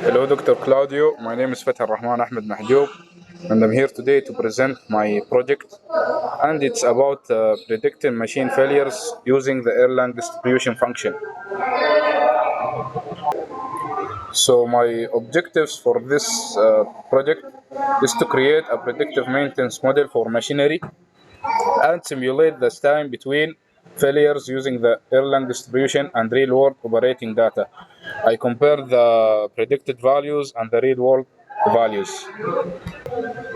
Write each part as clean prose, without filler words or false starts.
Hello, Dr. Claudio. My name is Fatah Rahman Ahmed Mahjoub, and I'm here today to present my project. And it's about predicting machine failures using the Erlang distribution function. So, my objectives for this project is to create a predictive maintenance model for machinery and simulate the time between failures using the Erlang distribution and real-world operating data. I compare the predicted values and the real-world values.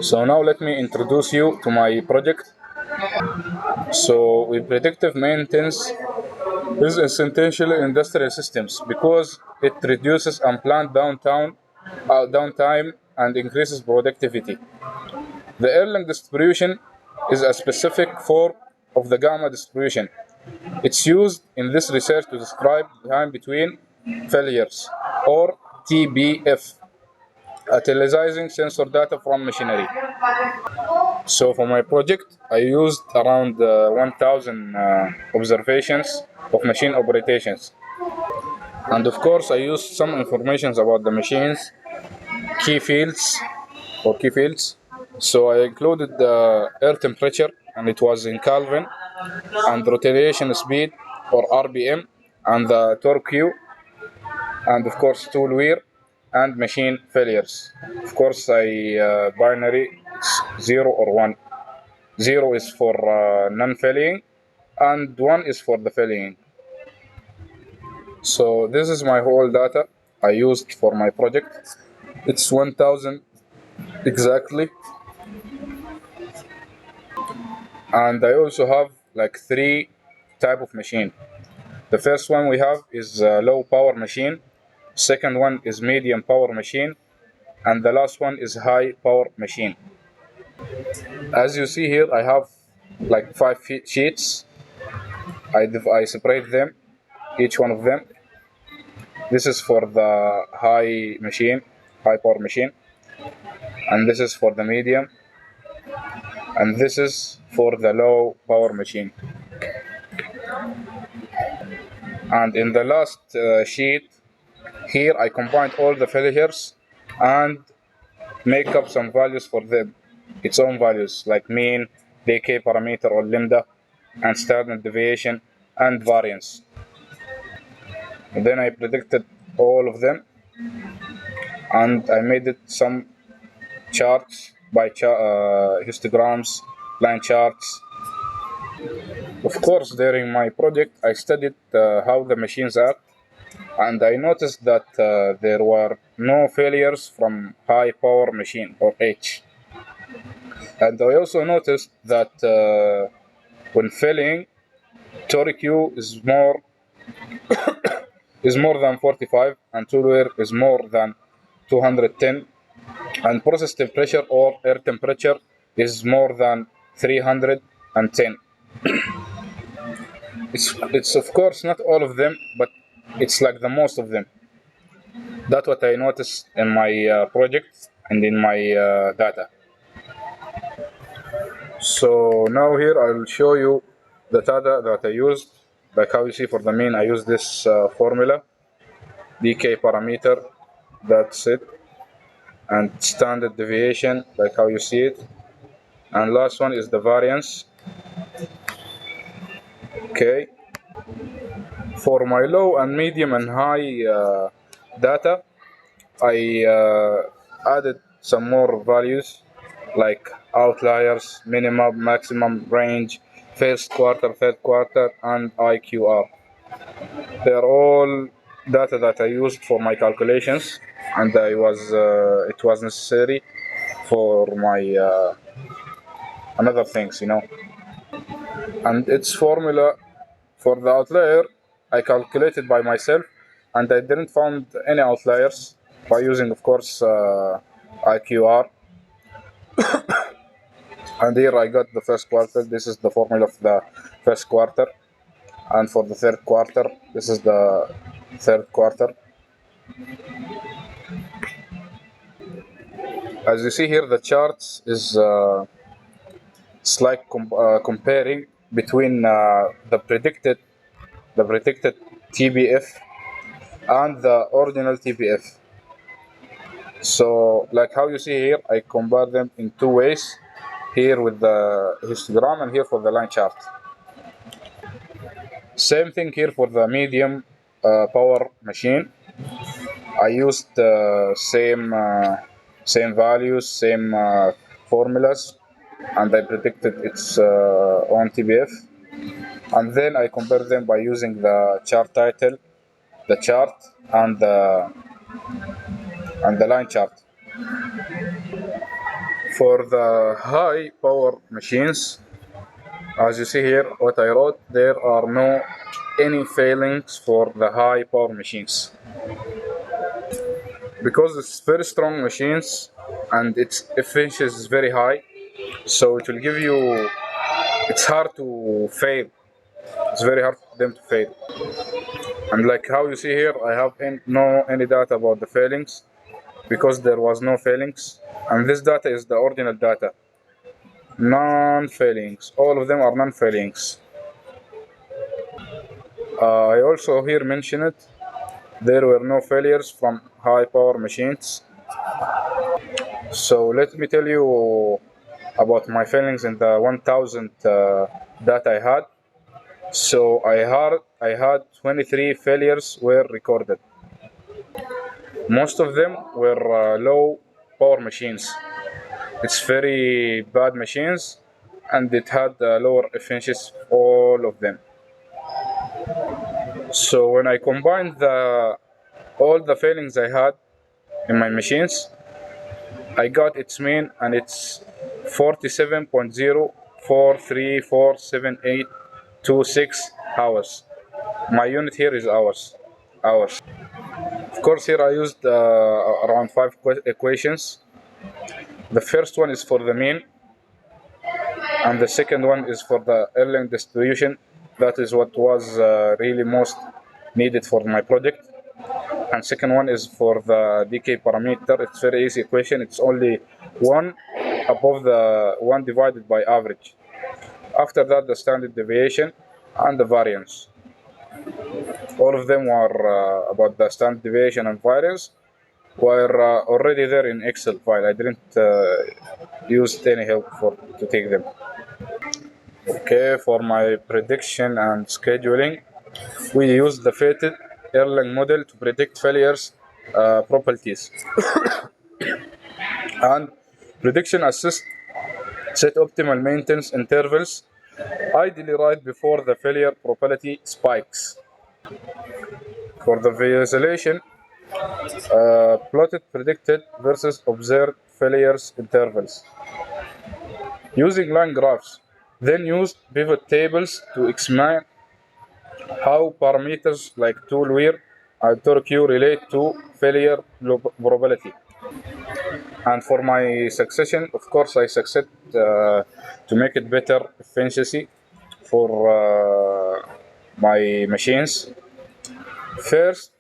So now let me introduce you to my project. So with predictive maintenance is essential in industrial systems because it reduces unplanned downtime and increases productivity. The Erlang distribution is a specific form of the gamma distribution. It's used in this research to describe time between failures, or TBF, utilizing sensor data from machinery. So for my project, I used around 1,000 observations of machine operations. And of course, I used some information about the machines, key fields key fields. So I included the air temperature, and it was in Kelvin, and rotation speed, or RPM, and the torque Q, and of course tool wear, and machine failures. Of course, I binary, it's 0 or 1. 0 is for non-failing, and 1 is for the failing. So this is my whole data I used for my project. It's 1,000 exactly, and I also have like 3 type of machine. The first one we have is a low power machine. Second one is medium power machine, and the last one is high power machine. As you see here, I have like 5 sheets. I separate them, each one of them. This is for the high power machine, and this is for the medium, and this is for the low power machine. And in the last sheet, here I combined all the failures and make up some values for them, its own values like mean, decay parameter or lambda, and standard deviation and variance. And then I predicted all of them, and I made it some charts by histograms, line charts. Of course, during my project, I studied how the machines act, and I noticed that there were no failures from high power machine, or H. And I also noticed that when failing, torque Q is more than 45, and tool wear is more than 210, and process temperature or air temperature is more than 310. It's of course not all of them, but it's like the most of them. That's what I noticed in my project and in my data. So now here I'll show you the data that I used. Like how you see for the mean, I use this formula, decay parameter, that's it, and standard deviation, like how you see it. And last one is the variance. Okay. For my low and medium and high data, I added some more values like outliers, minimum, maximum range, first quarter, third quarter, and IQR. They are all data that I used for my calculations, and it was necessary for my another things. And its formula for the outlier I calculated by myself, and I didn't find any outliers by using, of course, IQR. And here I got the first quarter. This is the formula of the first quarter, and for the third quarter, this is the third quarter. As you see here, the charts is it's like comparing between the predicted TBF and the original TBF. So like how you see here, I compare them in two ways. Here with the histogram and here for the line chart. Same thing here for the medium power machine. I used the same values, same formulas, and I predicted its own TBF. And then I compare them by using the chart title, the chart, and the line chart. For the high power machines, as you see here, what I wrote, there are no any failings for the high power machines because it's very strong machines and its efficiency is very high. So it will give you. It's hard to fail. It's very hard for them to fail. And like how you see here, I have no any data about the failings because there was no failings. And this data is the original data. Non-failings. All of them are non-failings. I also here mention it. There were no failures from high power machines. So let me tell you about my failings in the 1000 that I had. So I had 23 failures were recorded. Most of them were low power machines. It's very bad machines, and it had lower efficiency. All of them. So when I combined all the failings I had in my machines, I got its mean, and it's 47.04347826 hours. My unit here is hours. Hours. Of course, here I used around five equations. The first one is for the mean, and the second one is for the Erlang distribution. That is what was really most needed for my project. And second one is for the decay parameter. It's very easy equation. It's only one above the one divided by average. After that, the standard deviation and the variance. All of them were about the standard deviation and variance were already there in Excel file. I didn't use any help to take them. Okay, for my prediction and scheduling, we use the fitted Erlang model to predict failures properties. And prediction assist set optimal maintenance intervals, ideally right before the failure probability spikes. For the visualization, plotted predicted versus observed failures intervals. Using line graphs, then use pivot tables to examine how parameters like tool wear and torque relate to failure probability. And for my succession, of course, I succeed to make it better efficiency for my machines. First,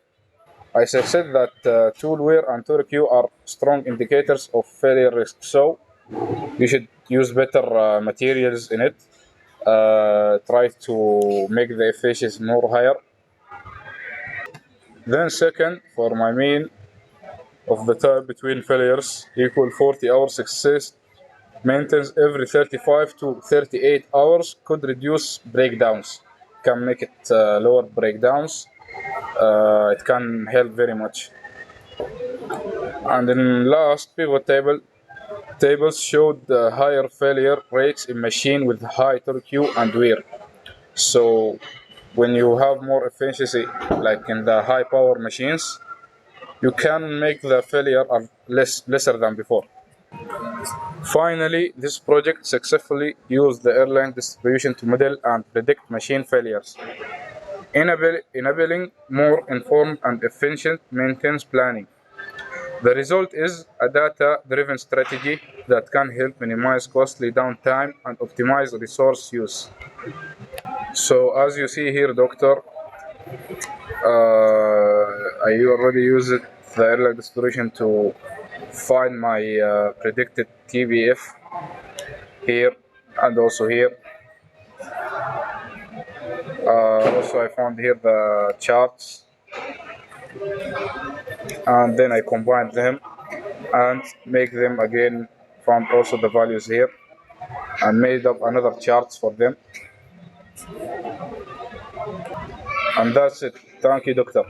I succeed that tool wear and torque are strong indicators of failure risk. So you should use better materials in it. Try to make the efficiency more higher. Then second, for my mean of the time between failures equal 40 hours success, maintenance every 35 to 38 hours could reduce breakdowns. Can make it lower breakdowns. It can help very much. And in last pivot tables showed the higher failure rates in machine with high torque and wear. So when you have more efficiency, like in the high power machines, you can make the failure lesser than before. Finally, this project successfully used the Erlang distribution to model and predict machine failures, enabling more informed and efficient maintenance planning. The result is a data-driven strategy that can help minimize costly downtime and optimize resource use. So as you see here, Doctor, I already used the Erlang distribution to find my predicted TBF here and also here. Also, I found here the charts, and then I combined them and make them again, found also the values here and made up another charts for them. And that's it. Thank you, doctor.